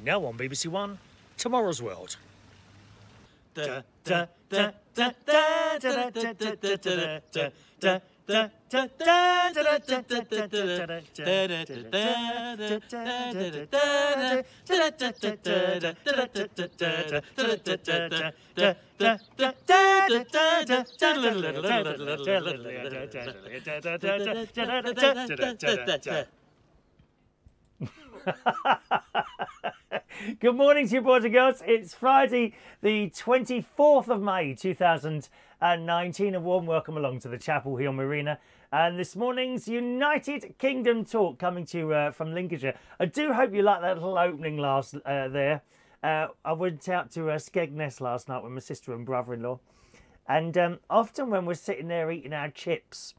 Now on BBC One, Tomorrow's World. Good morning to you, boys and girls. It's Friday, the 24th of May, 2019. A warm welcome along to the Chapel Hill Marina. And this morning's United Kingdom talk coming to you from Lincolnshire. I do hope you liked that little opening there. I went out to Skegness last night with my sister and brother-in-law. And often when we're sitting there eating our chips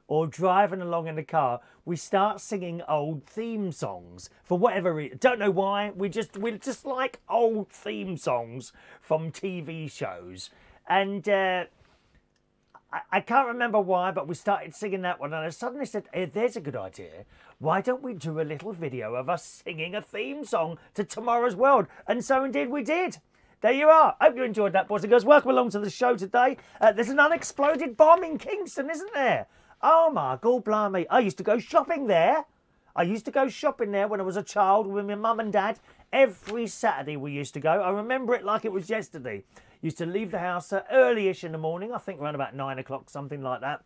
or driving along in the car, we start singing old theme songs for whatever reason. Don't know why. We just like old theme songs from TV shows. And I can't remember why, but we started singing that one. And I suddenly said, hey, there's a good idea. Why don't we do a little video of us singing a theme song to Tomorrow's World? And so indeed we did. There you are. Hope you enjoyed that, boys and girls. Welcome along to the show today. There's an unexploded bomb in Kingston, isn't there? Oh my God, blimey. I used to go shopping there. I used to go shopping there when I was a child with my mum and dad. Every Saturday we used to go. I remember it like it was yesterday. Used to leave the house early-ish in the morning, I think around about 9 o'clock, something like that.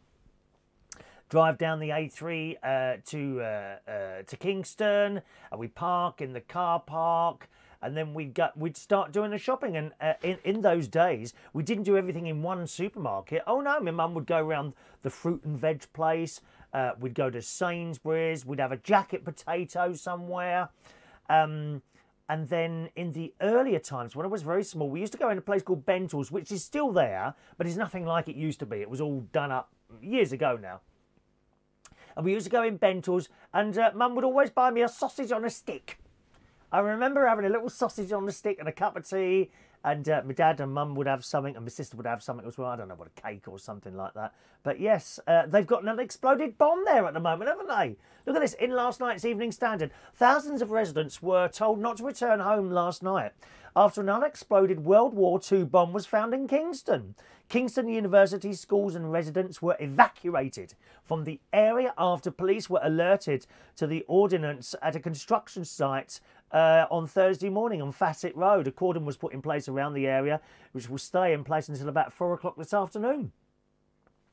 Drive down the A3 to Kingston, and we'd park in the car park. And then we'd start doing the shopping. And in those days, we didn't do everything in one supermarket. Oh no, my mum would go around the fruit and veg place. We'd go to Sainsbury's. We'd have a jacket potato somewhere. And then in the earlier times, when I was very small, we used to go in a place called Bentalls, which is still there, but it's nothing like it used to be. It was all done up years ago now. And we used to go in Bentalls, and Mum would always buy me a sausage on a stick. I remember having a little sausage on the stick and a cup of tea, and my dad and mum would have something, and my sister would have something as well. I don't know, what, a cake or something like that. But yes, they've got an unexploded bomb there at the moment, haven't they? Look at this. In last night's Evening Standard, thousands of residents were told not to return home last night after an unexploded World War II bomb was found in Kingston. Kingston University schools and residents were evacuated from the area after police were alerted to the ordnance at a construction site on Thursday morning on Facet Road. A cordon was put in place around the area, which will stay in place until about 4 o'clock this afternoon.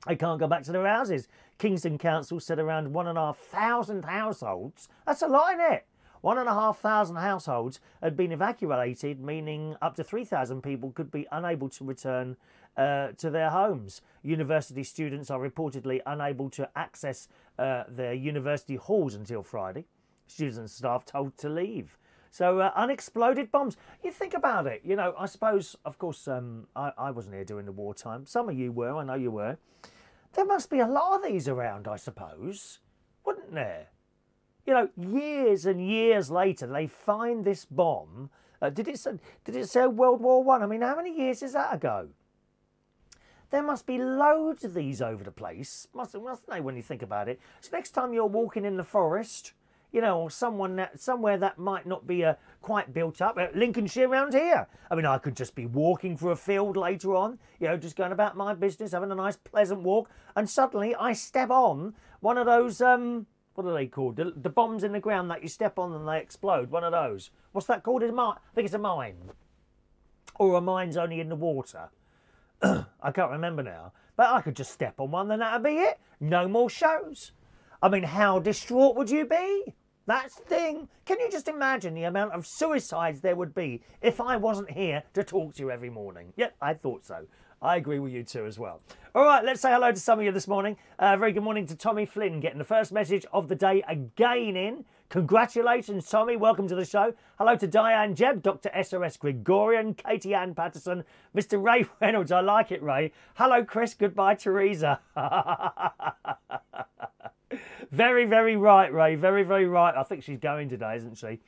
They can't go back to their houses. Kingston Council said around 1,500 households, that's a lot, isn't it? 1,500 households had been evacuated, meaning up to 3,000 people could be unable to return to their homes. University students are reportedly unable to access their university halls until Friday. Students and staff told to leave. So unexploded bombs. You think about it. You know, I suppose, of course, I wasn't here during the wartime. Some of you were. I know you were. There must be a lot of these around, I suppose. Wouldn't there? You know, years and years later, they find this bomb. Did it say World War I? I mean, how many years is that ago? There must be loads of these over the place, mustn't they, when you think about it? So next time you're walking in the forest, you know, or somewhere that might not be quite built up, Lincolnshire around here. I mean, I could just be walking through a field later on, you know, just going about my business, having a nice pleasant walk, and suddenly I step on one of those, what are they called? The bombs in the ground that you step on and they explode, one of those. What's that called? I think it's a mine. Or a mine's only in the water. I can't remember now. But I could just step on one and that'd be it. No more shows. I mean, how distraught would you be? That's the thing. Can you just imagine the amount of suicides there would be if I wasn't here to talk to you every morning? Yep, I thought so. I agree with you too as well. All right, let's say hello to some of you this morning. Very good morning to Tommy Flynn, getting the first message of the day again in. Congratulations, Tommy. Welcome to the show. Hello to Diane Jebb, Dr. SOS Gregorian, Katie Ann Patterson, Mr. Ray Reynolds. I like it, Ray. Hello, Chris. Goodbye, Teresa. Very, very right, Ray. Very, very right. I think she's going today, isn't she?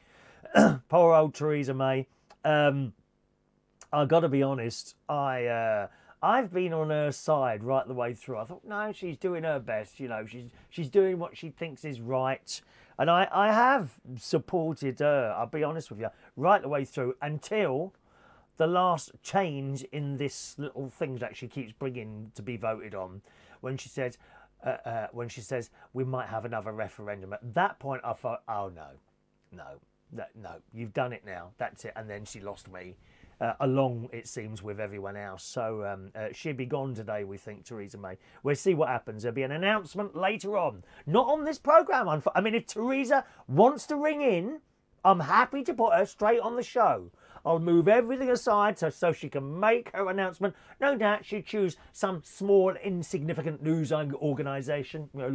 Poor old Theresa May. I've got to be honest. I've been on her side right the way through. I thought, no, she's doing her best. You know, she's doing what she thinks is right. And I have supported her, I'll be honest with you, right the way through until the last change in this little thing that she keeps bringing to be voted on, when she says we might have another referendum. At that point, I thought, oh no, you've done it now. That's it. And then she lost me, along, it seems, with everyone else. So she'll be gone today, we think, Theresa May. We'll see what happens. There'll be an announcement later on. Not on this programme. I mean, if Theresa wants to ring in, I'm happy to put her straight on the show. I'll move everything aside so she can make her announcement. No doubt she'd choose some small, insignificant news organisation, you know,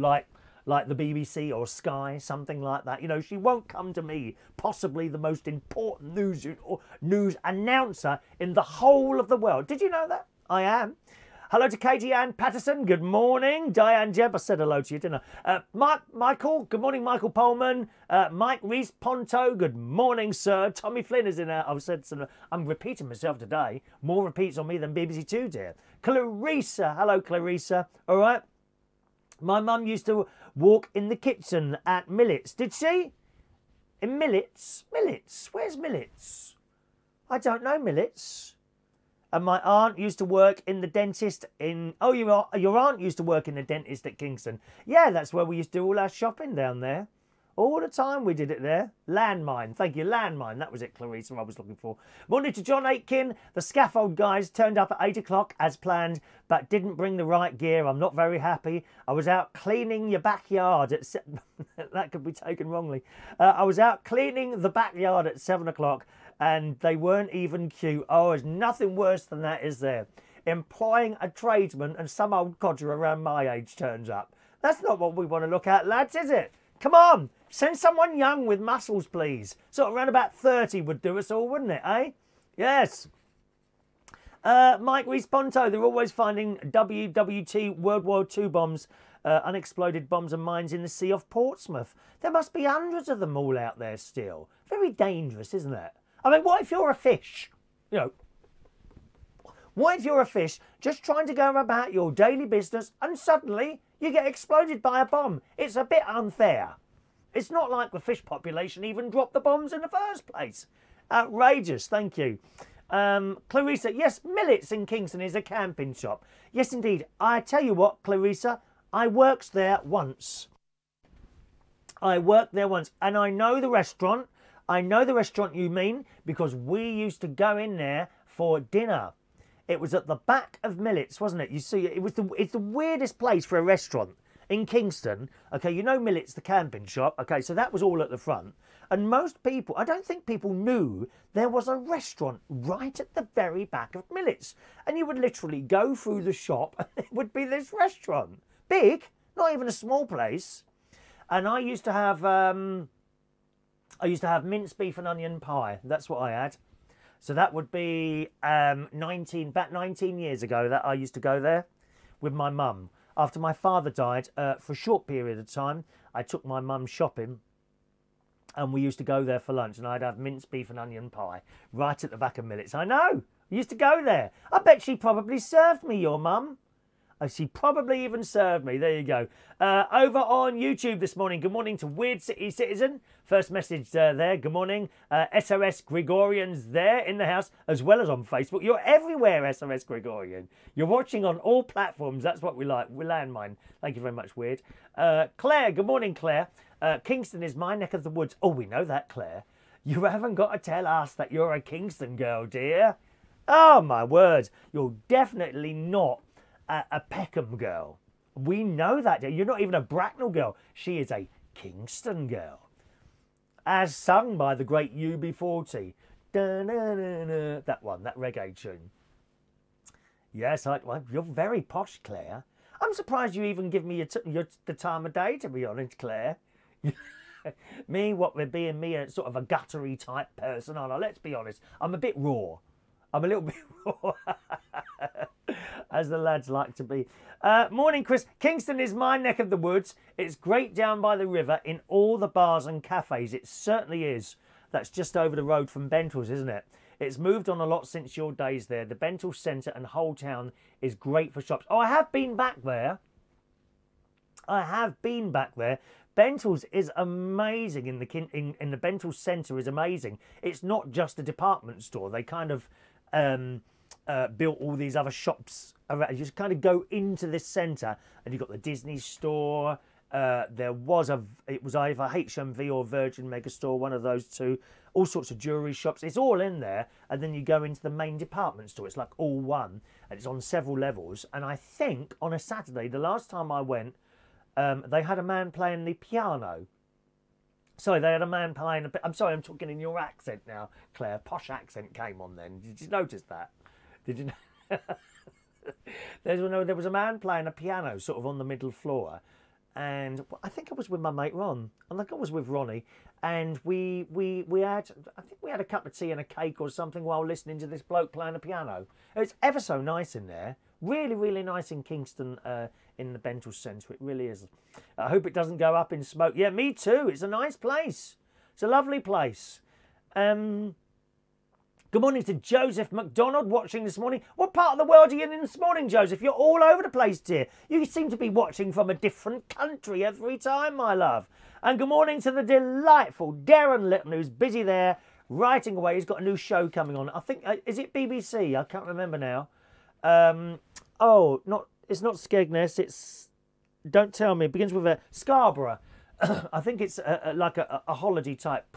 like the BBC or Sky, something like that. You know, she won't come to me, possibly the most important news announcer in the whole of the world. Did you know that? I am. Hello to Katie Ann Patterson. Good morning. Diane Jebb, I said hello to you, didn't I? Michael. Good morning, Michael Pullman. Mike Reese Ponto. Good morning, sir. Tommy Flynn is in there. I'm repeating myself today. More repeats on me than BBC Two, dear. Clarissa. Hello, Clarissa. All right. My mum used to walk in the kitchen at Millets. Did she? In Millets? Millets? Where's Millets? I don't know Millets. And my aunt used to work in the dentist in... Oh, your aunt used to work in the dentist at Kingston. Yeah, that's where we used to do all our shopping down there. All the time we did it there. Landmine. Thank you, Landmine. That was it, Clarissa, I was looking for. Morning to John Aitken. The scaffold guys turned up at 8 o'clock as planned, but didn't bring the right gear. I'm not very happy. I was out cleaning your backyard at... That could be taken wrongly. I was out cleaning the backyard at 7 o'clock. And they weren't even cute. Oh, there's nothing worse than that, is there? Employing a tradesman and some old codger around my age turns up. That's not what we want to look at, lads, is it? Come on, send someone young with muscles, please. Sort of around about 30 would do us all, wouldn't it, eh? Yes. Mike Reese Ponto, they're always finding WWT World War II bombs, unexploded bombs and mines in the sea off Portsmouth. There must be hundreds of them all out there still. Very dangerous, isn't it? I mean, what if you're a fish? You know, what if you're a fish just trying to go about your daily business and suddenly you get exploded by a bomb? It's a bit unfair. It's not like the fish population even dropped the bombs in the first place. Outrageous, thank you. Clarissa, yes, Millets in Kingston is a camping shop. Yes, indeed. I tell you what, Clarissa, I worked there once. And I know the restaurant. I know the restaurant you mean because we used to go in there for dinner. It was at the back of Millets, wasn't it? You see, it's the weirdest place for a restaurant in Kingston. Okay, you know Millets, the camping shop. Okay, so that was all at the front. And most people, I don't think people knew there was a restaurant right at the very back of Millets. And you would literally go through the shop and it would be this restaurant. Big, not even a small place. And I used to have minced beef and onion pie. That's what I had. So that would be about 19 years ago that I used to go there with my mum. After my father died, for a short period of time, I took my mum shopping and we used to go there for lunch and I'd have minced beef and onion pie right at the back of Millets. I know. I used to go there. I bet she probably served me, your mum. She probably even served me. There you go. Over on YouTube this morning. Good morning to Weird City Citizen. First message there. Good morning. SOS Gregorian's there in the house as well as on Facebook. You're everywhere, SOS Gregorian. You're watching on all platforms. That's what we like. We Landmine. Thank you very much, Weird. Claire. Good morning, Claire. Kingston is my neck of the woods. Oh, we know that, Claire. You haven't got to tell us that you're a Kingston girl, dear. Oh, my word. You're definitely not a Peckham girl. We know that. You're not even a Bracknell girl. She is a Kingston girl. As sung by the great UB40. That one, that reggae tune. Yes, well, you're very posh, Claire. I'm surprised you even give me the time of day, to be honest, Claire. Me, what with being me, a sort of a guttery type person, aren't I? Let's be honest. I'm a bit raw. I'm a little bit raw. As the lads like to be. Morning, Chris. Kingston is my neck of the woods. It's great down by the river in all the bars and cafes. It certainly is. That's just over the road from Bentalls, isn't it? It's moved on a lot since your days there. The Bentalls Centre and whole town is great for shops. Oh, I have been back there. I have been back there. Bentalls is amazing. In the Bentalls Centre is amazing. It's not just a department store. They kind of built all these other shops around. You just kind of go into this centre, and you've got the Disney store. It was either HMV or Virgin Megastore, one of those two. All sorts of jewellery shops. It's all in there, and then you go into the main department store. It's like all one, and it's on several levels. And I think on a Saturday, the last time I went, they had a man playing the piano. Sorry, they had a man playing. I'm sorry, I'm talking in your accent now, Claire. Posh accent came on then. Did you notice that? Did you know? There was a man playing a piano sort of on the middle floor. And I think I was with my mate Ron. I think I was with Ronnie, and we had, I think we had a cup of tea and a cake or something while listening to this bloke playing a piano. It's ever so nice in there. Really, really nice in Kingston, in the Bentalls Centre. It really is. I hope it doesn't go up in smoke. Yeah, me too. It's a nice place. It's a lovely place. Good morning to Joseph McDonald watching this morning. What part of the world are you in this morning, Joseph? You're all over the place, dear. You seem to be watching from a different country every time, my love. And good morning to the delightful Darren Litton, who's busy there, writing away. He's got a new show coming on. I think, is it BBC? I can't remember now. It's not Skegness. It's, don't tell me. It begins with a Scarborough. I think it's like a holiday type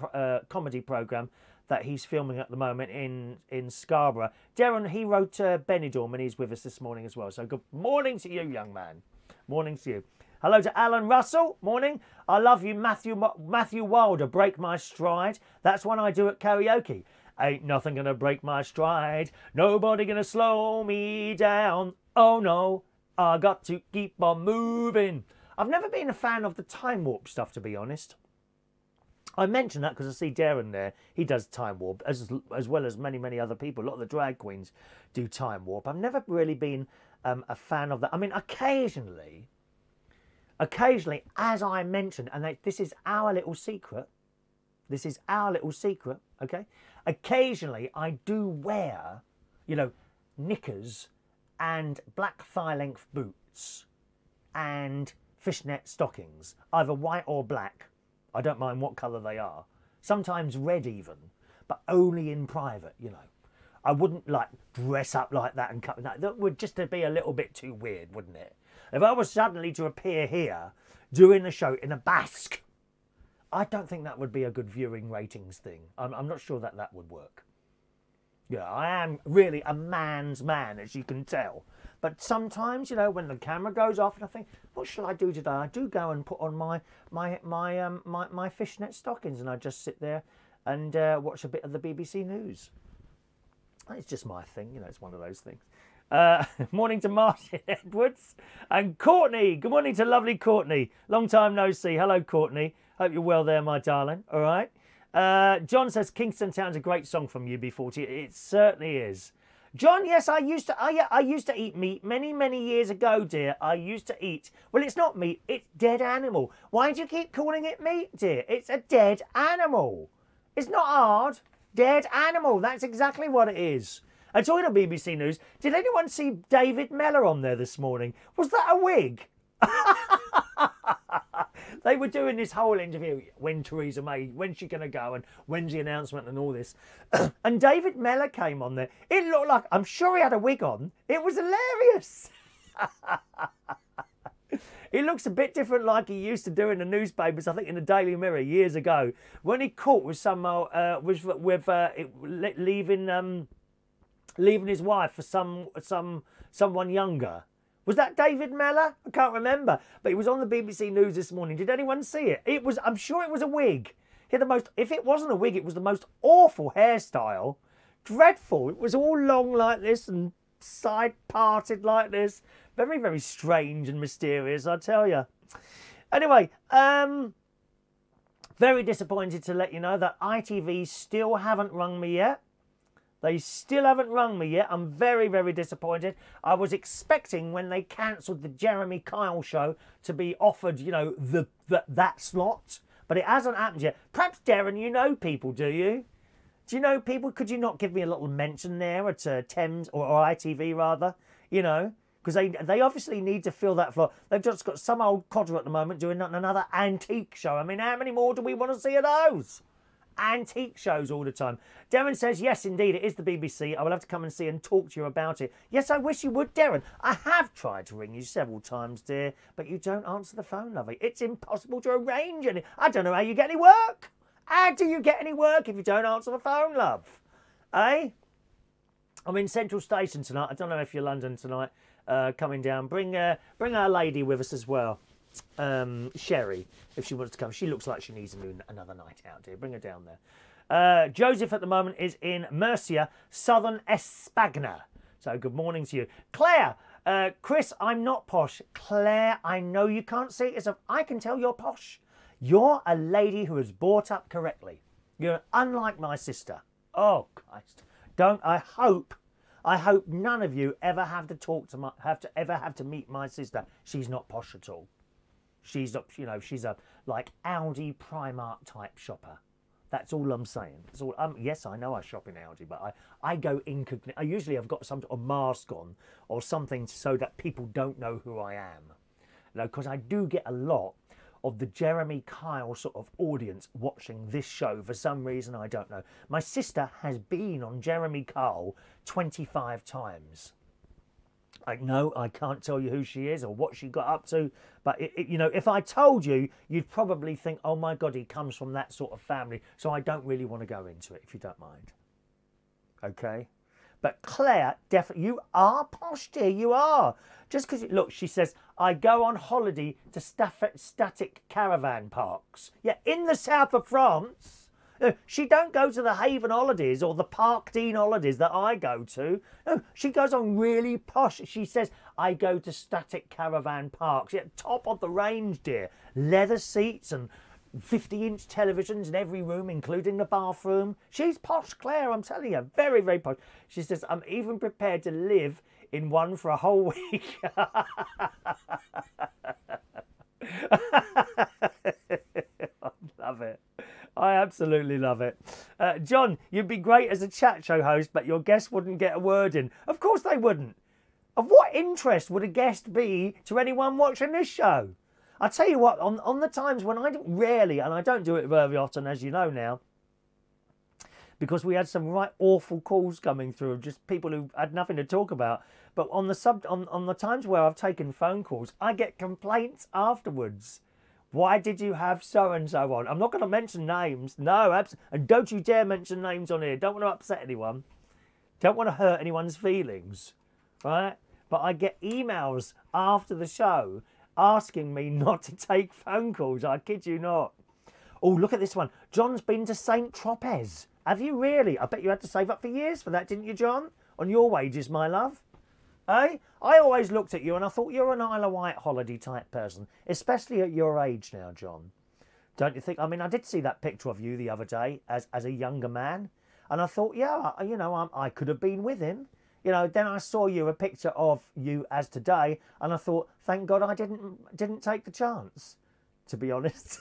comedy programme that he's filming at the moment in Scarborough. Darren, he wrote Benidorm, and he's with us this morning as well. So good morning to you, young man. Morning to you. Hello to Alan Russell. Morning. I love you, Matthew Wilder. Break my stride. That's one I do at karaoke. Ain't nothing gonna break my stride. Nobody gonna slow me down. Oh no, I got to keep on moving. I've never been a fan of the time warp stuff, to be honest. I mention that because I see Darren there. He does time warp, as well as many, many other people. A lot of the drag queens do time warp. I've never really been a fan of that. I mean, occasionally, as I mentioned, and this is our little secret. This is our little secret, okay? Occasionally, I do wear, knickers and black thigh-length boots and fishnet stockings, either white or black. I don't mind what colour they are. Sometimes red even, but only in private, I wouldn't dress up like that and cut that. That would just be a little bit too weird, wouldn't it? If I was suddenly to appear here doing the show in a basque, I don't think that would be a good viewing ratings thing. I'm not sure that would work. Yeah, I am really a man's man, as you can tell. But sometimes, when the camera goes off and I think, what shall I do today? I do go and put on my fishnet stockings, and I just sit there and watch a bit of the BBC News. It's just my thing, it's one of those things. Morning to Martin Edwards and Courtney. Good morning to lovely Courtney. Long time no see. Hello, Courtney. Hope you're well there, my darling. All right. John says Kingston Town's a great song from UB40. It certainly is. John, yes, I used to eat meat many, many years ago, dear. I used to eat. Well, it's not meat. It's dead animal. Why do you keep calling it meat, dear? It's a dead animal. It's not hard. Dead animal. That's exactly what it is. And talking of BBC News, did anyone see David Mellor on there this morning? Was that a wig? They were doing this whole interview. When Theresa May, when's she going to go, and when's the announcement and all this. And David Mellor came on there. It looked like, I'm sure he had a wig on. It was hilarious. He looks a bit different like he used to do in the newspapers, I think in the Daily Mirror years ago. When he caught with leaving his wife for someone younger. Was that David Mellor? I can't remember. But he was on the BBC News this morning. Did anyone see it? I'm sure it was a wig. He had if it wasn't a wig, it was the most awful hairstyle. Dreadful. It was all long like this and side parted like this. Very, very strange and mysterious, I tell you. Anyway, very disappointed to let you know that ITV still haven't rung me yet. They still haven't rung me yet. I'm very, very disappointed. I was expecting when they cancelled the Jeremy Kyle show to be offered, that slot. But it hasn't happened yet. Perhaps, Darren, you know people, do you? Do you know people? Could you not give me a little mention there at Thames or ITV, rather? Because they obviously need to fill that floor. They've just got some old codger at the moment doing another antique show. I mean, how many more do we want to see of those? Antique shows all the time. Darren says, yes, indeed, it is the BBC. I will have to come and see and talk to you about it. Yes, I wish you would, Darren. I have tried to ring you several times, dear, but you don't answer the phone, lovey. It's impossible to arrange any. I don't know how you get any work. How do you get any work if you don't answer the phone, love? Eh? I'm in Central Station tonight. I don't know if you're London tonight. Coming down. Bring our lady with us as well. Sherry, if she wants to come. She looks like she needs another night out, dear. Bring her down there. Joseph at the moment is in Murcia, southern Espagna. So good morning to you. Claire, Chris, I'm not posh. Claire, I know you can't see it as I can tell you're posh. You're a lady who is brought up correctly. You're unlike my sister. Oh, Christ. I hope none of you ever have to meet my sister. She's not posh at all. She's not, you know, she's a like Aldi Primark type shopper. That's all I'm saying. That's all. Yes, I know I shop in Aldi, but I go incognito. I usually have got some sort of mask on or something so that people don't know who I am. You know, because I do get a lot of the Jeremy Kyle sort of audience watching this show for some reason I don't know. My sister has been on Jeremy Kyle 25 times. No, I can't tell you who she is or what she got up to, but you know, if I told you, you'd probably think, oh my God, he comes from that sort of family. So I don't really want to go into it, if you don't mind. Okay? But Claire, definitely, you are posh, dear, you are. Just because, look, she says, I go on holiday to static caravan parks. Yeah, in the south of France. She don't go to the Haven holidays or the Park Dean holidays that I go to. No, she goes on really posh. She says, I go to static caravan parks. Yeah, top of the range, dear. Leather seats and 50-inch televisions in every room, including the bathroom. She's posh, Claire, I'm telling you. Very, very posh. She says, I'm even prepared to live in one for a whole week. I love it. I absolutely love it. John, you'd be great as a chat show host, but your guests wouldn't get a word in. Of course they wouldn't. Of what interest would a guest be to anyone watching this show? I tell you what, on the times when rarely, and I don't do it very often, as you know now, because we had some right awful calls coming through of just people who had nothing to talk about. But on the times where I've taken phone calls, I get complaints afterwards. Why did you have so-and-so on? I'm not going to mention names. No, absolutely. And don't you dare mention names on here. Don't want to upset anyone. Don't want to hurt anyone's feelings. Right? But I get emails after the show asking me not to take phone calls. I kid you not. Oh, look at this one. John's been to St. Tropez. Have you really? I bet you had to save up for years for that, didn't you, John? On your wages, my love. Eh? I always looked at you and I thought you're an Isle of Wight holiday type person, especially at your age now, John. Don't you think? I mean, I did see that picture of you the other day as a younger man, and I thought, yeah, you know, I could have been with him. You know, then I saw a picture of you as today, and I thought, thank God I didn't take the chance, to be honest.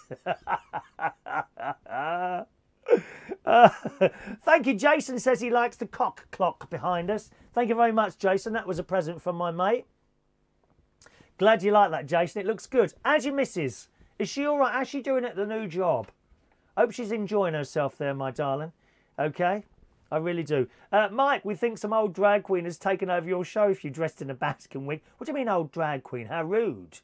Thank you. Jason says he likes the cock clock behind us. Thank you very much, Jason. That was a present from my mate. Glad you like that, Jason. It looks good. How's your missus? Is she all right? How's she doing at the new job? Hope she's enjoying herself there, my darling. Okay? I really do. Mike, we think some old drag queen has taken over your show if you dressed in a Baskin wig. What do you mean, old drag queen? How rude.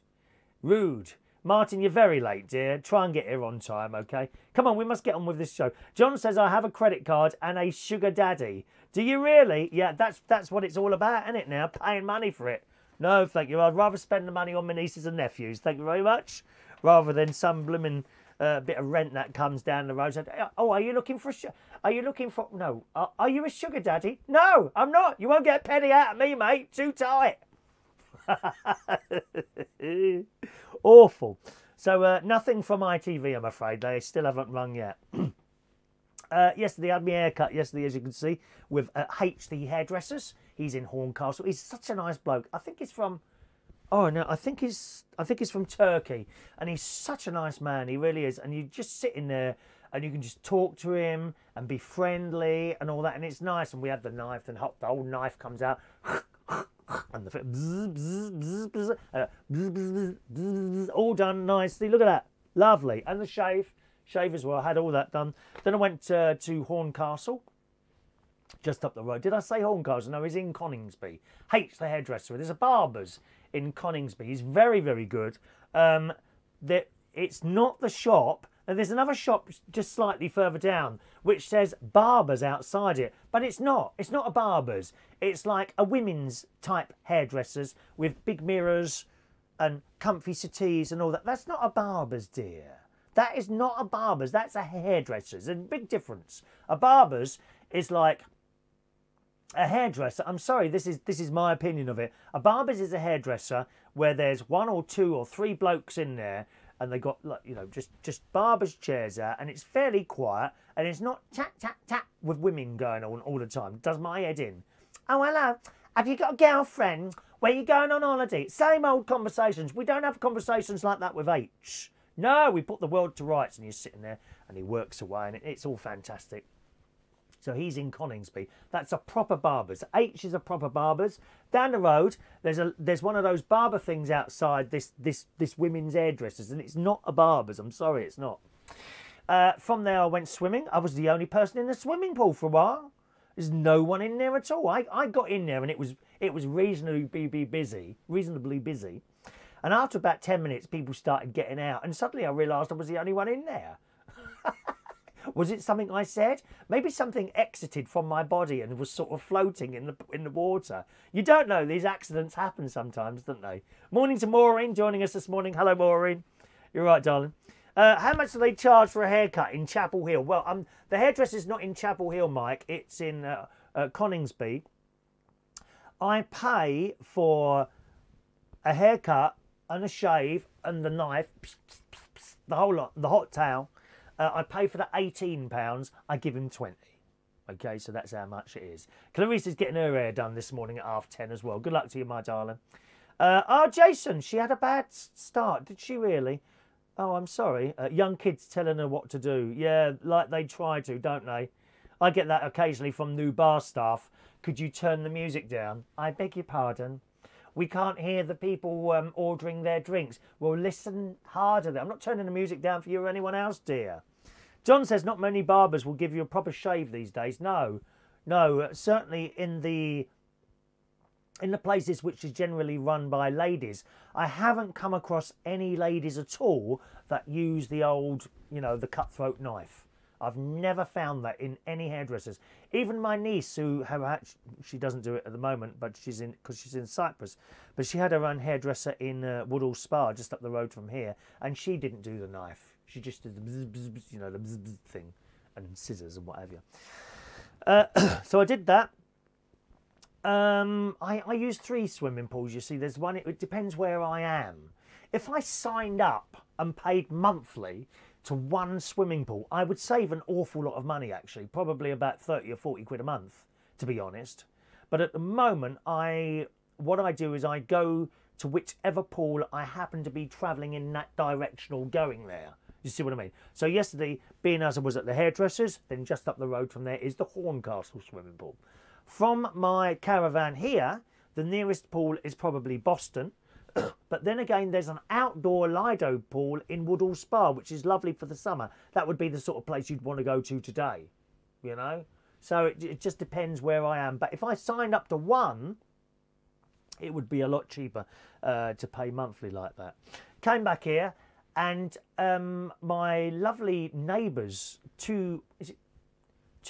Rude. Martin, you're very late, dear. Try and get here on time, okay? Come on, we must get on with this show. John says, I have a credit card and a sugar daddy. Do you really? Yeah, that's what it's all about, isn't it now? Paying money for it. No, thank you. I'd rather spend the money on my nieces and nephews. Thank you very much. Rather than some blooming bit of rent that comes down the road. Oh, are you looking for no. Are you a sugar daddy? No, I'm not. You won't get a penny out of me, mate. Too tight. Awful. So nothing from ITV, I'm afraid. They still haven't rung yet. Yesterday I had my hair cut yesterday, as you can see, with HD Hairdressers. He's in Horncastle. He's such a nice bloke. I think he's from I think he's from Turkey, and he's such a nice man. He really is. And you just sit in there and you can just talk to him and be friendly and all that, and it's nice. And we have the knife, and the old knife comes out. and the bzz, bzz, bzz, bzz, bzz, bzz, all done nicely. Look at that, lovely. And the shave as well. I had all that done. Then I went to Horncastle, just up the road. Did I say Horncastle? No, he's in Coningsby. Hates the hairdresser. There's a barber's in Coningsby. He's very, very good. It's not the shop. And there's another shop just slightly further down which says barbers outside it. But it's not. It's not a barber's. It's like a women's type hairdressers with big mirrors and comfy settees and all that. That's not a barber's, dear. That is not a barber's. That's a hairdresser's. There's a big difference. A barber's is like a hairdresser. I'm sorry, this is my opinion of it. A barber's is a hairdresser where there's 1 or 2 or 3 blokes in there, and they got, like, you know, just barber's chairs out, and it's fairly quiet, and it's not chat chat chat with women going on all the time. It does my head in. Oh, hello. Have you got a girlfriend? Where are you going on holiday? Same old conversations. We don't have conversations like that with H. No, we put the world to rights, and you're sitting there, and he works away, and it's all fantastic. So he's in Coningsby. That's a proper barber's. H is a proper barber's. Down the road, there's one of those barber things outside this women's hairdressers, and it's not a barber's. I'm sorry, it's not. From there, I went swimming. I was the only person in the swimming pool for a while. There's no one in there at all. I got in there, and it was reasonably busy. And after about 10 minutes, people started getting out, and suddenly I realised I was the only one in there. Was it something I said? Maybe something exited from my body and was sort of floating in the water. You don't know. These accidents happen sometimes, don't they? Morning to Maureen joining us this morning. Hello, Maureen. You're right, darling. How much do they charge for a haircut in Chapel Hill? Well, the hairdresser's not in Chapel Hill, Mike. It's in Coningsby. I pay for a haircut and a shave and the knife, the whole lot, the hot towel. I pay for the £18. I give him 20. Okay, so that's how much it is. Clarice's getting her hair done this morning at 10:30 as well. Good luck to you, my darling. Jason, she had a bad start. Did she really? Oh, I'm sorry. Young kids telling her what to do. Yeah, like they try to, don't they? I get that occasionally from new bar staff. Could you turn the music down? I beg your pardon. We can't hear the people ordering their drinks. Well, listen harder. I'm not turning the music down for you or anyone else, dear. John says not many barbers will give you a proper shave these days. No, certainly in the places which is generally run by ladies. I haven't come across any ladies at all that use the old, you know, the cutthroat knife. I've never found that in any hairdressers. Even my niece, who she doesn't do it at the moment, but she's in Cyprus. But she had her own hairdresser in Woodall Spa, just up the road from here, and she didn't do the knife. She just did the bzz, bzz, bzz, you know, the bzz, bzz thing, and scissors and what have you. So I did that. I use 3 swimming pools. You see, there's one. It depends where I am. If I signed up and paid monthly to 1 swimming pool, I would save an awful lot of money, actually. Probably about 30 or 40 quid a month, to be honest. But at the moment, what I do is I go to whichever pool I happen to be travelling in that direction or going there. You see what I mean? So yesterday, being as I was at the hairdressers, then just up the road from there is the Horncastle swimming pool. From my caravan here, the nearest pool is probably Boston. But then again, there's an outdoor Lido pool in Woodall Spa, which is lovely for the summer. That would be the sort of place you'd want to go to today, you know? So it just depends where I am. But if I signed up to 1, it would be a lot cheaper to pay monthly like that. Came back here, and my lovely neighbours, 2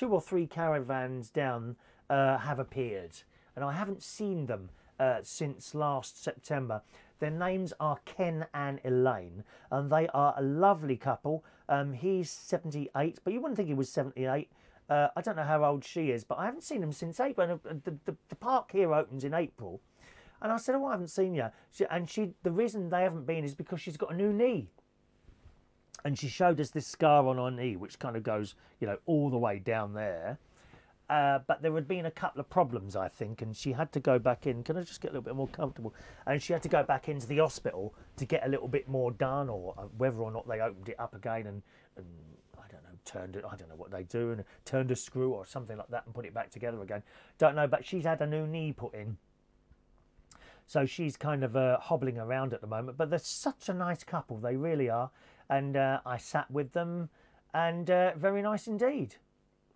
or 3 caravans down, have appeared. And I haven't seen them since last September. Their names are Ken and Elaine, and they are a lovely couple. He's 78, but you wouldn't think he was 78. I don't know how old she is, but I haven't seen them since April. The park here opens in April, and I said, "Oh, I haven't seen you." The reason they haven't been is because she's got a new knee, and she showed us this scar on her knee, which kind of goes, you know, all the way down there. But there had been a couple of problems, I think, and she had to go back in. Can I just get a little bit more comfortable? And she had to go back into the hospital to get a little bit more done, or whether or not they opened it up again and I don't know, turned it. I don't know what they do, and turned a screw or something like that and put it back together again. Don't know, but she's had a new knee put in. So she's kind of hobbling around at the moment. But they're such a nice couple. They really are. And I sat with them, and very nice indeed.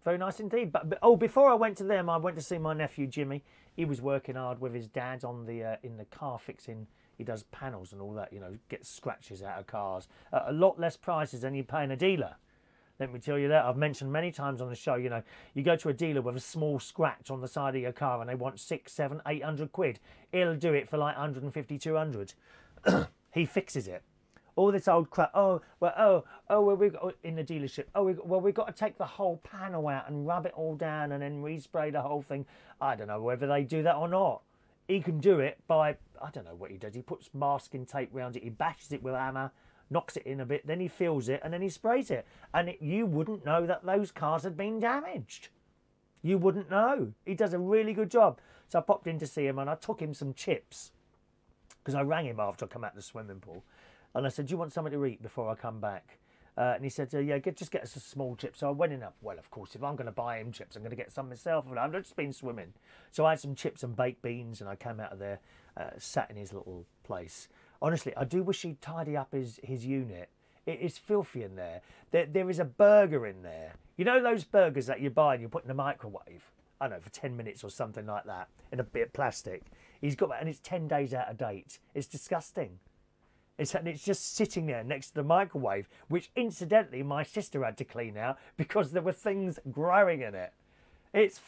Very nice indeed. But oh, before I went to them, I went to see my nephew Jimmy. He was working hard with his dad on the in the car fixing. He does panels and all that, you know, gets scratches out of cars. A lot less prices than you pay in a dealer. Let me tell you that. I've mentioned many times on the show, you know, you go to a dealer with a small scratch on the side of your car and they want 600, 700, 800 quid. He'll do it for like 150, 200. He fixes it. All this old crap. Oh, well, we got in the dealership. Oh, we've got to take the whole panel out and rub it all down and then respray the whole thing. I don't know whether they do that or not. He can do it by, I don't know what he does. He puts masking tape round it. He bashes it with a hammer, knocks it in a bit, then he fills it and then he sprays it. And you wouldn't know that those cars had been damaged. You wouldn't know. He does a really good job. So I popped in to see him and I took him some chips because I rang him after I come out of the swimming pool. And I said, do you want something to eat before I come back? And he said, yeah, just get us a small chip. So I went in up. Well, of course, if I'm going to buy him chips, I'm going to get some myself. I've just been swimming. So I had some chips and baked beans, and I came out of there, sat in his little place. Honestly, I do wish he'd tidy up his unit. It is filthy in there. There is a burger in there. You know those burgers that you buy and you put in the microwave? I don't know, for 10 minutes or something like that, in a bit of plastic. He's got that, and it's 10 days out of date. It's disgusting. It's just sitting there next to the microwave, which incidentally my sister had to clean out because there were things growing in it. It's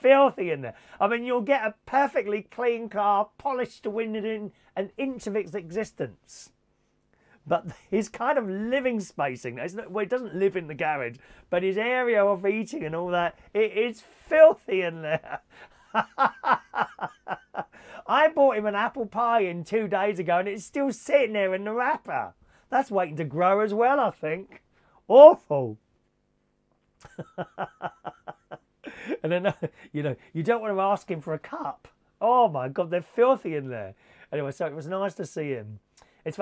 filthy in there. I mean, you'll get a perfectly clean car, polished to within an inch of its existence. But his kind of living spacing, well, it doesn't live in the garage, but his area of eating and all that, it is filthy in there. I bought him an apple pie in 2 days ago and it's still sitting there in the wrapper. That's waiting to grow as well, I think. Awful. And then, you know, you don't want to ask him for a cup. Oh my God, they're filthy in there. Anyway, so it was nice to see him. It's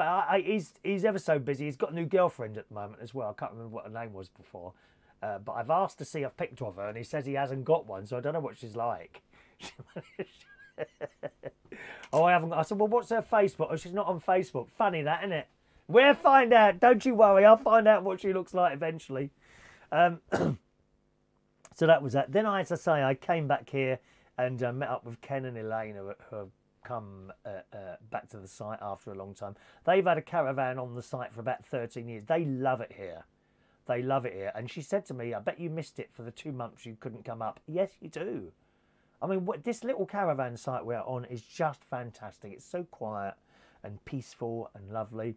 he's ever so busy. He's got a new girlfriend at the moment as well. I can't remember what her name was before. But I've asked to see a picture of her and he says he hasn't got one, so I don't know what she's like. Oh, I haven't. I said, well, what's her Facebook? Oh, she's not on Facebook. Funny that, isn't it? We'll find out. Don't you worry. I'll find out what she looks like eventually. So that was that. Then, as I say, I came back here and met up with Ken and Elaine, who have come back to the site after a long time. They've had a caravan on the site for about 13 years. They love it here. They love it here. And she said to me, I bet you missed it for the 2 months you couldn't come up. Yes, you do. I mean, this little caravan site we're on is just fantastic. It's so quiet and peaceful and lovely.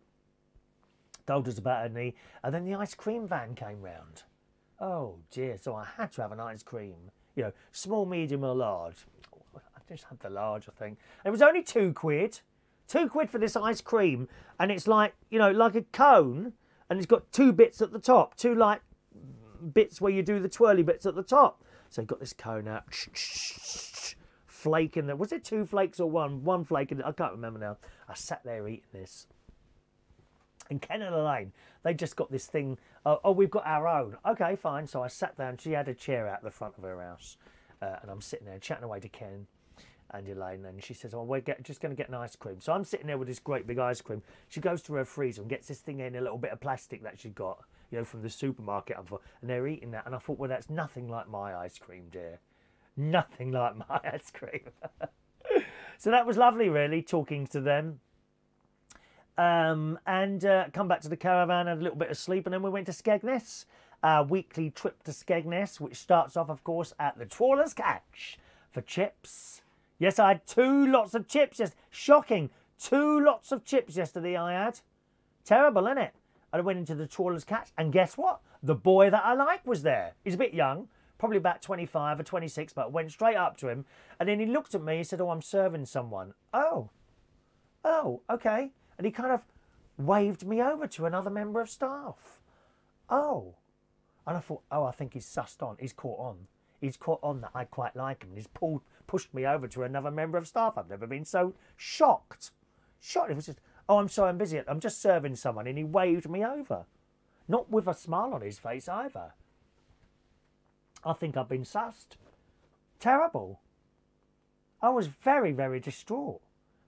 Told us about her knee. And then the ice cream van came round. Oh, dear. So I had to have an ice cream. You know, small, medium or large. I just had the large, I think. And it was only £2. £2 for this ice cream. And it's like, you know, like a cone. And it's got 2 bits at the top. 2, like, bits where you do the twirly bits at the top. So got this cone out, flake in there. Was it 2 flakes or one? 1 flake in it. I can't remember now. I sat there eating this. And Ken and Elaine, they just got this thing. Oh, we've got our own. Okay, fine. So I sat down. She had a chair out the front of her house. And I'm sitting there chatting away to Ken and Elaine. And she says, oh, we're just going to get an ice cream. So I'm sitting there with this great big ice cream. She goes to her freezer and gets this thing in a little bit of plastic that she got, you know, from the supermarket. And they're eating that. And I thought, well, that's nothing like my ice cream, dear. Nothing like my ice cream. So that was lovely, really, talking to them. And come back to the caravan, had a little bit of sleep, and then we went to Skegness. Our weekly trip to Skegness, which starts off, of course, at the Trawler's Catch for chips. Yes, I had 2 lots of chips. Yes, shocking. 2 lots of chips yesterday I had. Terrible, isn't it? I went into the Trawler's Catch, and guess what? The boy that I like was there. He's a bit young, probably about 25 or 26, but I went straight up to him, and then he looked at me, he said, oh, I'm serving someone. Oh, okay. And he kind of waved me over to another member of staff. Oh. And I thought, oh, I think he's sussed on. He's caught on. He's caught on that I quite like him. And he's pushed me over to another member of staff. I've never been so shocked. Shocked. It was just, oh, I'm sorry, I'm busy. I'm just serving someone. And he waved me over. Not with a smile on his face either. I think I've been sussed. Terrible. I was very, very distraught.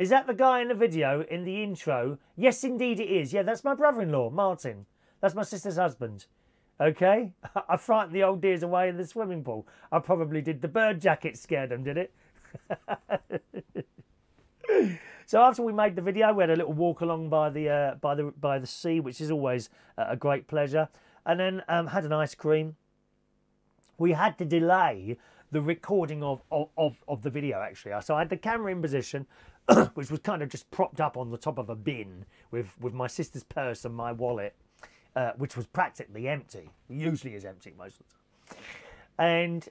Is that the guy in the video, in the intro? Yes, indeed it is. Yeah, that's my brother-in-law, Martin. That's my sister's husband. Okay? I frightened the old dears away in the swimming pool. I probably did. The bird jacket scared them, did it? So after we made the video, we had a little walk along by the sea, which is always a great pleasure. And then had an ice cream. We had to delay the recording of the video, actually. So I had the camera in position, which was kind of just propped up on the top of a bin with my sister's purse and my wallet, which was practically empty. It usually is empty most of the time. And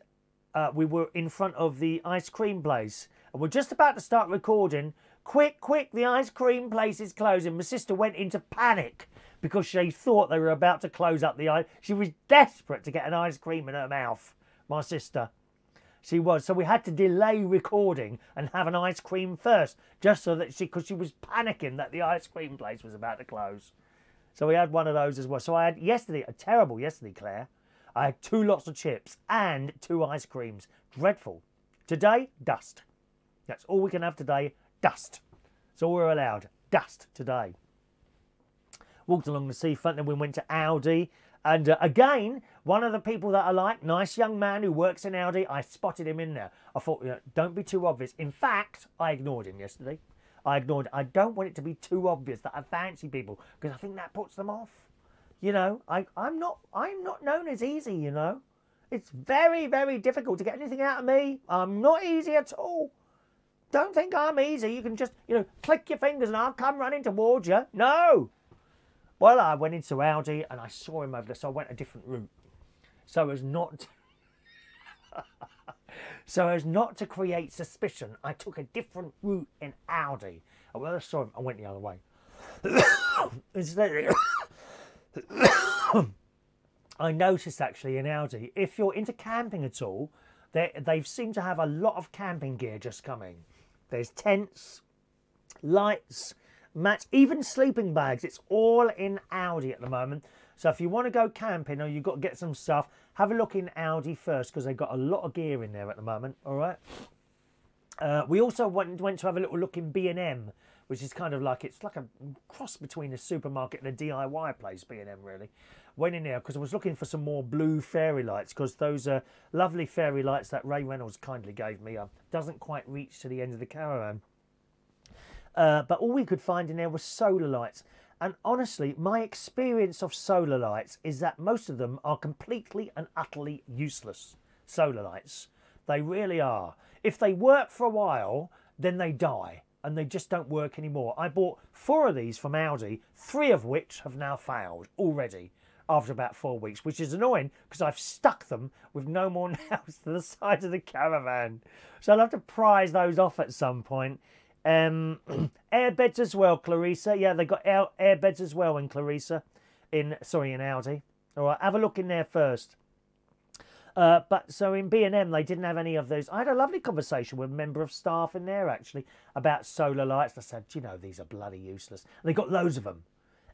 we were in front of the ice cream place. And we're just about to start recording. Quick, quick, the ice cream place is closing. My sister went into panic because she thought they were about to close up the ice. She was desperate to get an ice cream in her mouth, my sister. She was. So we had to delay recording and have an ice cream first, just so that because she was panicking that the ice cream place was about to close. So we had one of those as well. So I had yesterday, a terrible yesterday, Claire. I had 2 lots of chips and 2 ice creams. Dreadful. Today, dust. That's all we can have today, dust. That's all we're allowed, dust today. Walked along the seafront, then we went to Aldi. And again, one of the people that I like, nice young man who works in Aldi, I spotted him in there. I thought, you know, don't be too obvious. In fact, I ignored him yesterday. I don't want it to be too obvious that I fancy people, because I think that puts them off. You know, I'm not known as easy, you know. It's very, very difficult to get anything out of me. I'm not easy at all. Don't think I'm easy. You can just, you know, click your fingers and I'll come running towards you. No. Well, I went into Aldi and I saw him over there, so I went a different route. So as not to create suspicion, I took a different route in Aldi. And when I saw him, I went the other way. Instead, I noticed actually in Aldi, if you're into camping at all, they seem to have a lot of camping gear just coming. There's tents, lights, mats, even sleeping bags. It's all in Aldi at the moment. So if you want to go camping or you've got to get some stuff, have a look in Aldi first, because they've got a lot of gear in there at the moment. All right. We also went to have a little look in B&M, which is kind of like, it's like a cross between a supermarket and a DIY place, B&M really. Went in there because I was looking for some more blue fairy lights, because those are lovely fairy lights that Ray Reynolds kindly gave me doesn't quite reach to the end of the caravan. But all we could find in there was solar lights. And honestly, my experience of solar lights is that most of them are completely and utterly useless. Solar lights. They really are. If they work for a while, then they die. And they just don't work anymore. I bought 4 of these from Aldi, 3 of which have now failed already after about 4 weeks, which is annoying because I've stuck them with no more nails to the side of the caravan. So I'll have to prise those off at some point. Airbeds as well, Clarissa. Yeah, they got airbeds as well in Clarissa. In Aldi. All right, have a look in there first. But so in B&M, they didn't have any of those. I had a lovely conversation with a member of staff in there, actually, about solar lights. I said, you know, these are bloody useless. And they got loads of them.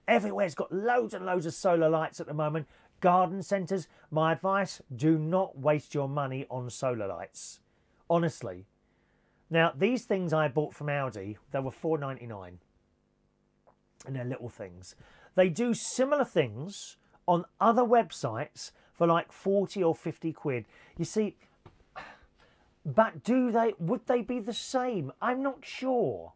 Everywhere's got loads and loads of solar lights at the moment. Garden centres, my advice, do not waste your money on solar lights. Honestly. Now, these things I bought from Aldi, they were $4.99. And they're little things. They do similar things on other websites for like 40 or 50 quid. You see, but would they be the same? I'm not sure.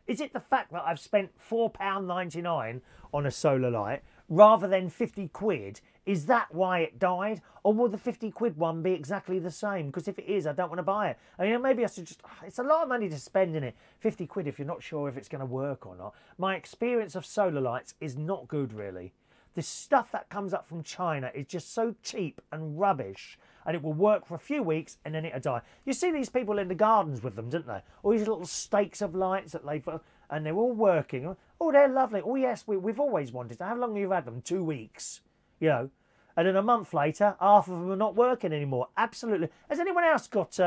Is it the fact that I've spent £4.99 on a solar light rather than 50 quid? Is that why it died? Or will the 50 quid one be exactly the same? Because if it is, I don't want to buy it. I mean, maybe I should just... It's a lot of money to spend in it. 50 quid if you're not sure if it's going to work or not. My experience of solar lights is not good, really. The stuff that comes up from China is just so cheap and rubbish, and it will work for a few weeks and then it'll die. You see these people in the gardens with them, don't they? All these little stakes of lights that they've... And they're all working. Oh, they're lovely. Oh, yes, we've always wanted to. How long have you had them? 2 weeks. You know. And then a month later, half of them are not working anymore. Absolutely. Has anyone else got...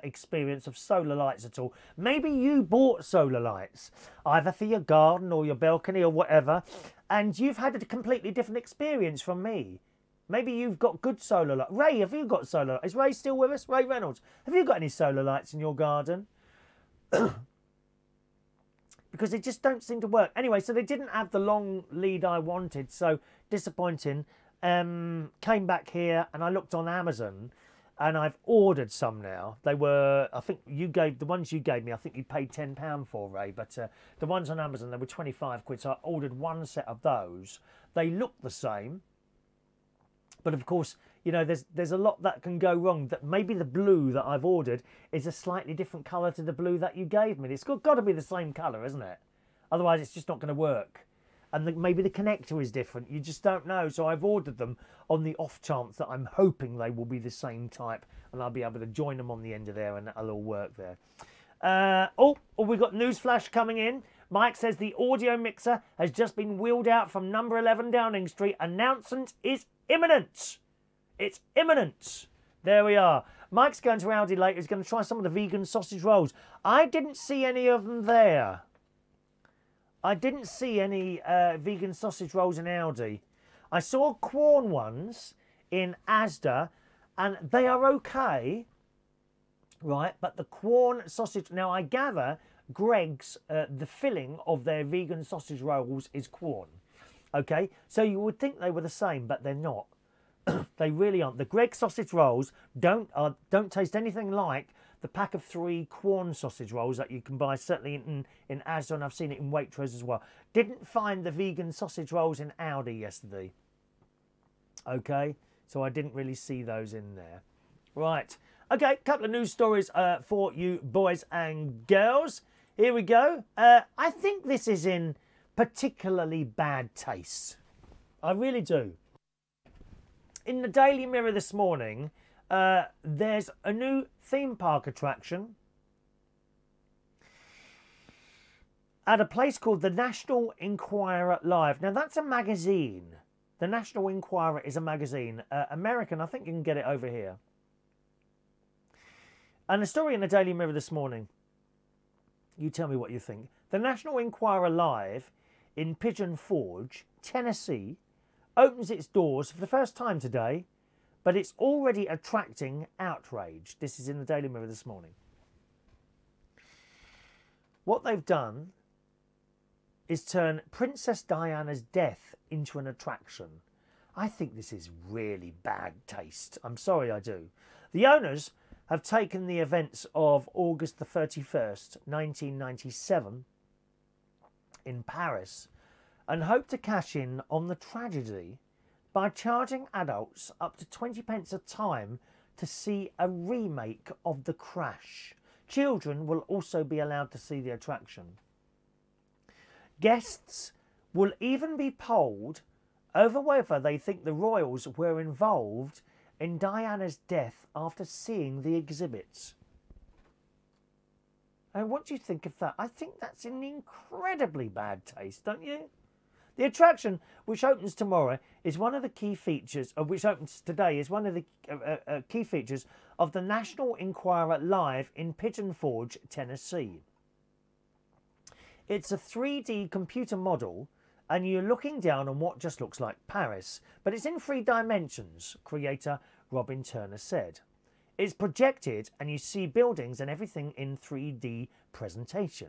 experience of solar lights at all? Maybe you bought solar lights, either for your garden or your balcony or whatever, and you've had a completely different experience from me. Maybe you've got good solar light. Ray, have you got solar light? Is Ray still with us? Ray Reynolds, have you got any solar lights in your garden? Because they just don't seem to work. Anyway, so they didn't have the long lead I wanted, so disappointing. Came back here and I looked on Amazon and I've ordered some now. They were, I think you gave, the ones you gave me, I think you paid £10 for, Ray, but the ones on Amazon, they were 25 quid, so I ordered one set of those. They look the same, but of course, you know, there's a lot that can go wrong. That maybe the blue that I've ordered is a slightly different colour to the blue that you gave me. It's got to be the same colour, isn't it? Otherwise, it's just not going to work. And maybe the connector is different. You just don't know. So I've ordered them on the off chance that I'm hoping they will be the same type, and I'll be able to join them on the end of there, and that'll all work there. We've got news flash coming in. Mike says the audio mixer has just been wheeled out from number 11 Downing Street. Announcement is imminent. It's imminent. There we are. Mike's going to Aldi later. He's going to try some of the vegan sausage rolls. I didn't see any of them there. I didn't see any vegan sausage rolls in Aldi. I saw Quorn ones in Asda, and they are okay, right? But the Quorn sausage... Now, I gather Greg's, the filling of their vegan sausage rolls is Quorn. Okay? So you would think they were the same, but they're not. They really aren't. The Greg sausage rolls don't taste anything like the pack of 3 Quorn sausage rolls that you can buy, certainly in Asda, and I've seen it in Waitrose as well. Didn't find the vegan sausage rolls in Aldi yesterday. Okay, so I didn't really see those in there. Right, okay, couple of news stories for you boys and girls. Here we go. I think this is in particularly bad taste. I really do. In the Daily Mirror this morning, there's a new theme park attraction at a place called the National Enquirer Live. Now, that's a magazine. The National Enquirer is a magazine. American, I think you can get it over here. And a story in the Daily Mirror this morning. You tell me what you think. The National Enquirer Live in Pigeon Forge, Tennessee, opens its doors for the first time today, but it's already attracting outrage. This is in the Daily Mirror this morning. What they've done is turn Princess Diana's death into an attraction. I think this is really bad taste. I'm sorry, I do. The owners have taken the events of August the 31st, 1997 in Paris and hope to cash in on the tragedy by charging adults up to 20p a time to see a remake of The Crash. Children will also be allowed to see the attraction. Guests will even be polled over whether they think the royals were involved in Diana's death after seeing the exhibits. And what do you think of that? I think that's in incredibly bad taste, don't you? The attraction, which opens tomorrow, is one of the key features, which opens today, is one of the key features of the National Enquirer Live in Pigeon Forge, Tennessee. It's a 3D computer model, and you're looking down on what just looks like Paris, but it's in 3 dimensions, creator Robin Turner said. It's projected, and you see buildings and everything in 3D presentation.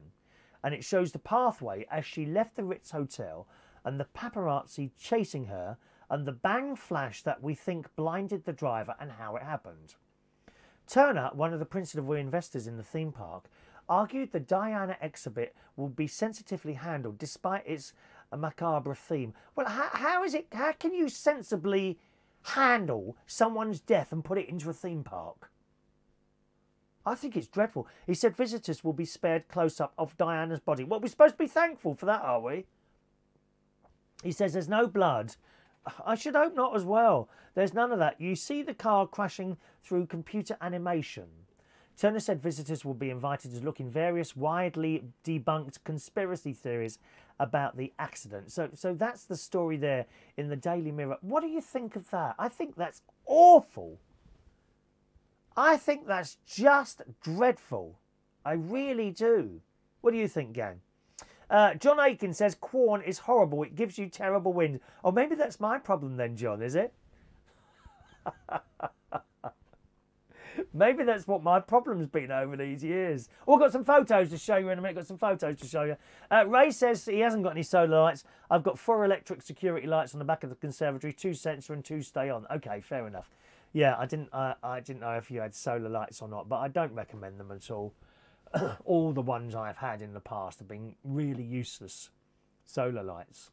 And it shows the pathway as she left the Ritz Hotel, and the paparazzi chasing her, and the bang flash that we think blinded the driver and how it happened. Turner, one of the principal investors in the theme park, argued the Diana exhibit will be sensitively handled despite its macabre theme. Well, how can you sensibly handle someone's death and put it into a theme park? I think it's dreadful. He said visitors will be spared close-up of Diana's body. Well, we're supposed to be thankful for that, are we? He says there's no blood. I should hope not as well. There's none of that. You see the car crashing through computer animation. Turner said visitors will be invited to look in various widely debunked conspiracy theories about the accident. So that's the story there in the Daily Mirror. What do you think of that? I think that's awful. I think that's just dreadful. I really do. What do you think, gang? John Aiken says, Quorn is horrible. It gives you terrible wind. Oh, maybe that's my problem then, John, is it? Maybe that's what my problem's been over these years. Oh, I've got some photos to show you in a minute. Got some photos to show you. Ray says he hasn't got any solar lights. I've got 4 electric security lights on the back of the conservatory, 2 sensor and 2 stay on. Okay, fair enough. Yeah, I didn't know if you had solar lights or not, but I don't recommend them at all. All the ones I've had in the past have been really useless solar lights.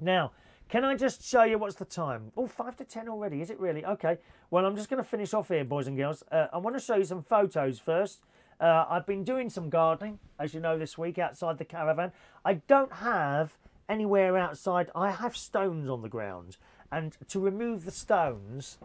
Now, can I just show you what's the time? Oh, 5 to 10 already, is it really? Okay, well, I'm just going to finish off here, boys and girls. I want to show you some photos first. I've been doing some gardening, as you know, this week outside the caravan. I don't have anywhere outside. I have stones on the ground. And to remove the stones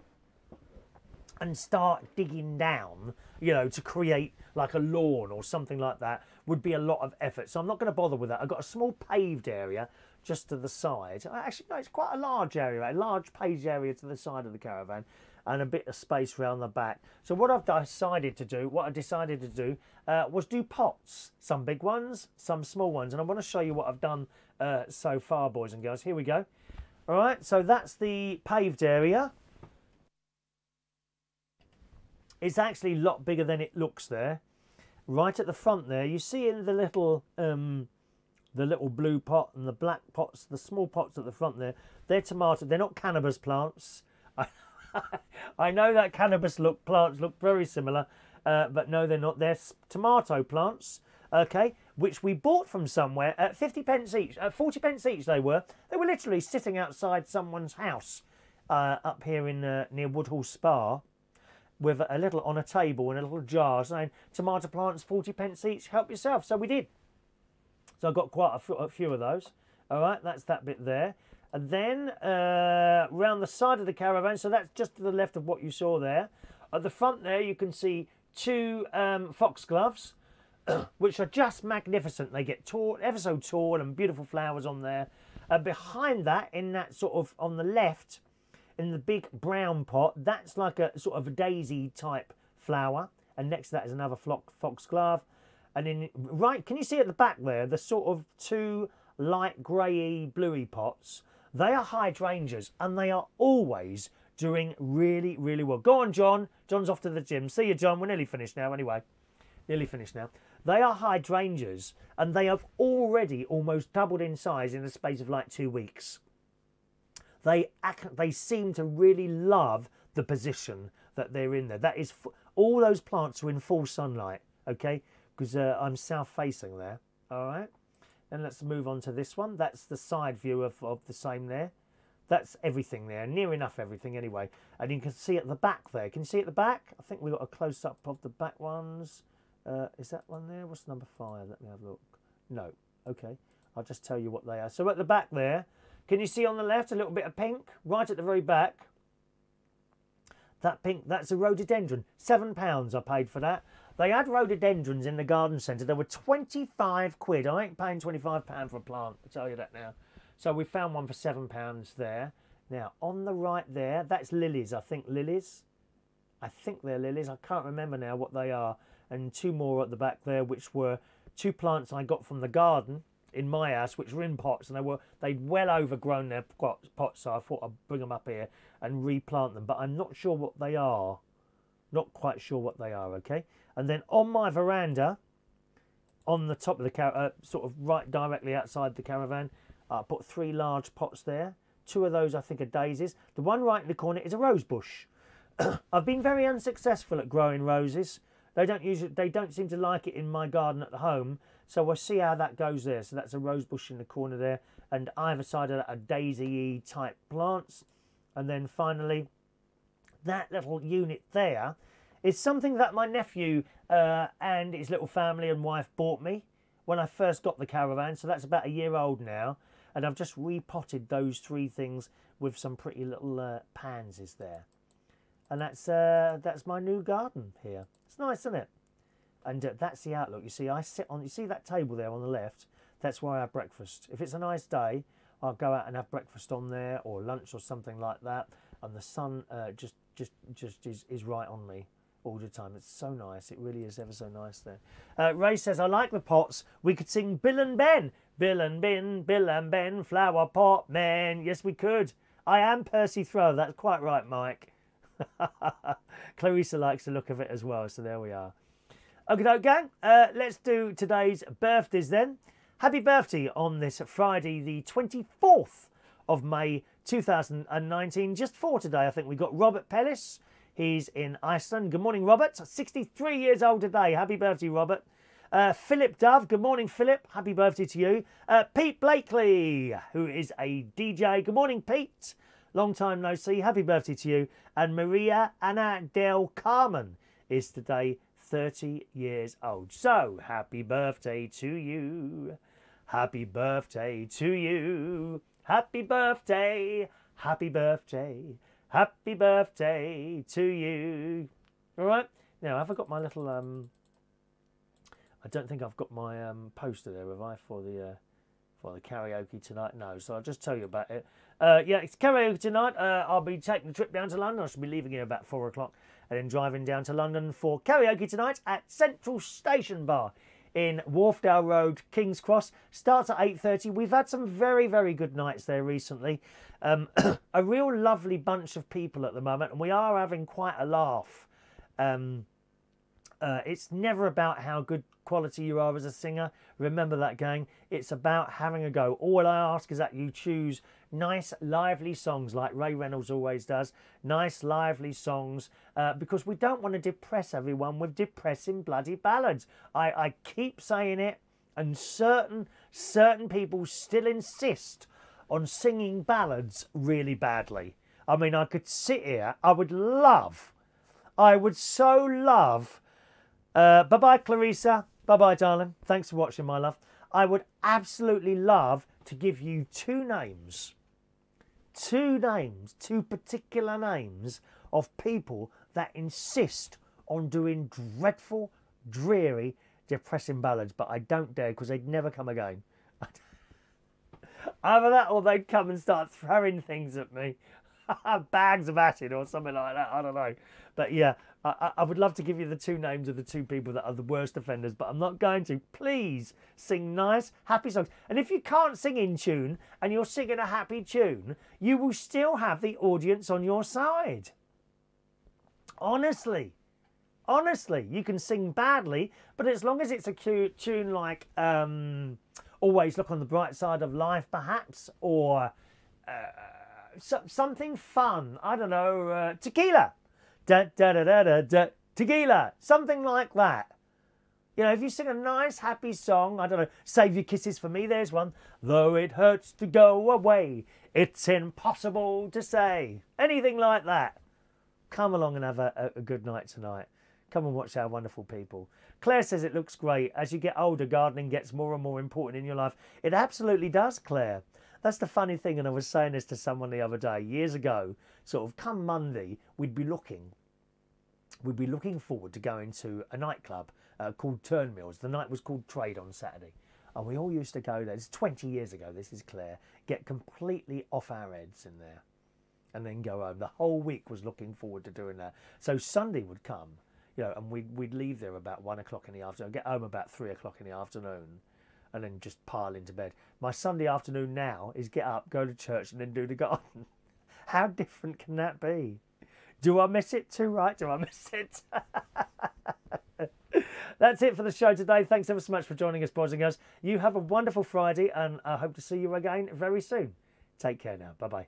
and start digging down, you know, to create like a lawn or something like that would be a lot of effort. So I'm not going to bother with that. I've got a small paved area just to the side. Actually, no, it's quite a large area, a large paved area to the side of the caravan and a bit of space around the back. So what I decided to do was do pots, some big ones, some small ones. And I want to show you what I've done so far, boys and girls. Here we go. All right, so that's the paved area. It's actually a lot bigger than it looks there. Right at the front there, you see in the little blue pot and the black pots, the small pots at the front there, they're tomato. They're not cannabis plants. I know that cannabis plants look very similar, but no, they're not. They're tomato plants, okay, which we bought from somewhere at 50 pence each, 40 pence each they were. They were literally sitting outside someone's house up here in near Woodhall Spa, with a little on a table and a little jar saying tomato plants 40 pence each, help yourself. So we did. So I got quite a few of those. All right, that's that bit there. And then round the side of the caravan, so that's just to the left of what you saw there. At the front there, you can see 2 foxgloves, which are just magnificent. They get tall, ever so tall, and beautiful flowers on there. Behind that, in that sort of on the left, in the big brown pot, that's like a sort of a daisy type flower, and next to that is another foxglove. And then right, can you see at the back there the sort of 2 light greyy bluey pots? They are hydrangeas, and they are always doing really, really well. Go on, John. John's off to the gym. See you, John. We're nearly finished now anyway. Nearly finished now. They are hydrangeas, and they have already almost doubled in size in the space of like 2 weeks. They seem to really love the position that they're in there. That is, all those plants are in full sunlight, okay? Because I'm south facing there, all right? And let's move on to this one. That's the side view of the same there. That's everything there, near enough everything anyway. And you can see at the back there. Can you see at the back? I think we've got a close-up of the back ones. Is that one there? What's number 5? Let me have a look. No, okay. I'll just tell you what they are. So at the back there, can you see on the left a little bit of pink? Right at the very back. That pink, that's a rhododendron. £7 I paid for that. They had rhododendrons in the garden centre. They were 25 quid. I ain't paying £25 for a plant, I'll tell you that now. So we found one for £7 there. Now, on the right there, that's lilies, I think. Lilies? I think they're lilies. I can't remember now what they are. And 2 more at the back there, which were 2 plants I got from the garden in my house, which were in pots, and they'd well overgrown their pots, so I thought I'd bring them up here and replant them, but I'm not sure what they are. Not quite sure what they are, okay? And then on my veranda, on the top of the sort of right directly outside the caravan, I put 3 large pots there. 2 of those I think are daisies. The one right in the corner is a rose bush. I've been very unsuccessful at growing roses. They don't seem to like it in my garden at home, so we'll see how that goes there. So that's a rose bush in the corner there, and either side of that are daisy type plants. And then finally, that little unit there is something that my nephew and his little family and wife bought me when I first got the caravan. So that's about a year old now, and I've just repotted those 3 things with some pretty little pansies there. And that's my new garden here. It's nice, isn't it? And that's the outlook. You see, I sit on. You see that table there on the left? That's where I have breakfast. If it's a nice day, I'll go out and have breakfast on there, or lunch, or something like that. And the sun just is right on me all the time. It's so nice. It really is ever so nice there. Ray says, I like the pots. We could sing Bill and Ben. Bill and Ben, flower pot man. Yes, we could. I am Percy Throw. That's quite right, Mike. Clarissa likes the look of it as well, so there we are. Okay, gang, let's do today's birthdays then. Happy birthday on this Friday, the 24th of May 2019. Just for today, I think we got Robert Pellis. He's in Iceland. Good morning, Robert. 63 years old today. Happy birthday, Robert. Phillip Dove. Good morning, Philip. Happy birthday to you. Pete Blakely, who is a DJ. Good morning, Pete. Long time no see. Happy birthday to you. And Maria Ana del Carmen is today 30 years old. So, happy birthday to you. Happy birthday to you. Happy birthday. Happy birthday. Happy birthday to you. All right. Now, have I got my little... I don't think I've got my poster there, have I, for the karaoke tonight? No, so I'll just tell you about it. Yeah, it's karaoke tonight. I'll be taking the trip down to London. I should be leaving here about 4 o'clock and then driving down to London for karaoke tonight at Central Station Bar in Wharfdale Road, King's Cross. Starts at 8:30. We've had some very, very good nights there recently. A real lovely bunch of people at the moment, and we are having quite a laugh. It's never about how good quality you are as a singer. Remember that, gang. It's about having a go. All I ask is that you choose nice, lively songs like Ray Reynolds always does. Nice, lively songs, because we don't want to depress everyone with depressing bloody ballads. I keep saying it, and certain people still insist on singing ballads really badly. I mean, I could sit here. I would so love... bye-bye, Clarissa. Bye-bye, darling. Thanks for watching, my love. I would absolutely love to give you two particular names of people that insist on doing dreadful, dreary, depressing ballads, but I don't dare because they'd never come again. Either that or they'd come and start throwing things at me. Bags of acid or something like that. I don't know. But yeah, I would love to give you the two names of the two people that are the worst offenders, but I'm not going to. Please sing nice, happy songs. And if you can't sing in tune and you're singing a happy tune, you will still have the audience on your side. Honestly, you can sing badly, but as long as it's a cute tune like Always Look on the Bright Side of Life, perhaps, or something fun. I don't know, Tequila. Da, da, da, da, da, da, Tequila. Something like that. You know, if you sing a nice, happy song, I don't know, Save Your Kisses for Me, there's one. Though it hurts to go away, it's impossible to say. Anything like that. Come along and have a good night tonight. Come and watch our wonderful people. Claire says it looks great. As you get older, gardening gets more and more important in your life. It absolutely does, Claire. That's the funny thing, and I was saying this to someone the other day, years ago, sort of come Monday, we'd be looking forward to going to a nightclub called Turnmills. The night was called Trade on Saturday. And we all used to go there. It's 20 years ago, this is Claire. Get completely off our heads in there and then go home. The whole week was looking forward to doing that. So Sunday would come, you know, and we'd leave there about 1 o'clock in the afternoon, get home about 3 o'clock in the afternoon, and then just pile into bed. My Sunday afternoon now is get up, go to church, and then do the garden. How different can that be? Do I miss it too, right? Do I miss it? That's it for the show today. Thanks ever so much for joining us, boys and girls. You have a wonderful Friday, and I hope to see you again very soon. Take care now. Bye-bye.